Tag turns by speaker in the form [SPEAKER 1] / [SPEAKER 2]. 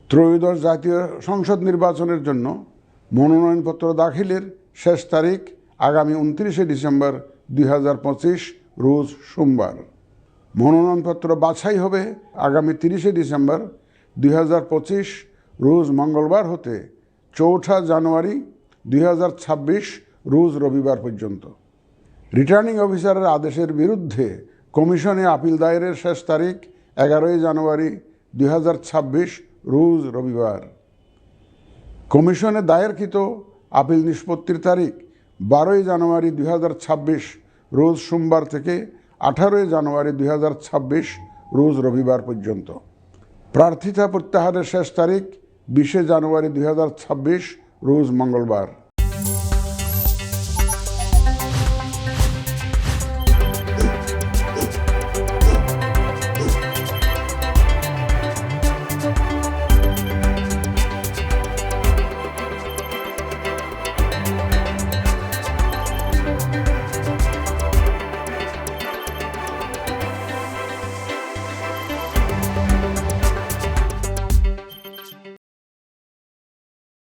[SPEAKER 1] ত্রয়োদশ জাতীয় সংসদ নির্বাচনের জন্য মনোনয়নপত্র দাখিলের শেষ তারিখ আগামী 29শে ডিসেম্বর 2025 রোজ সোমবার। মনোনয়নপত্র বাছাই হবে আগামী 30শে ডিসেম্বর 2025 রোজ মঙ্গলবার হতে 4 জানুয়ারি 2026 রোজ রবিবার পর্যন্ত। রিটার্নিং অফিসারের আদেশের বিরুদ্ধে কমিশনে আপিল দায়েরের শেষ তারিখ 11 জানুয়ারি 2026 রোজ রবিবার। কমিশনে দায়েরকৃত আপিল নিষ্পত্তির তারিখ 12 জানুয়ারি 2026 রোজ সোমবার থেকে 18 জানুয়ারি 2026 রোজ রবিবার পর্যন্ত। প্রার্থিতা প্রত্যাহারের শেষ তারিখ 20 জানুয়ারি 2026 রোজ মঙ্গলবার।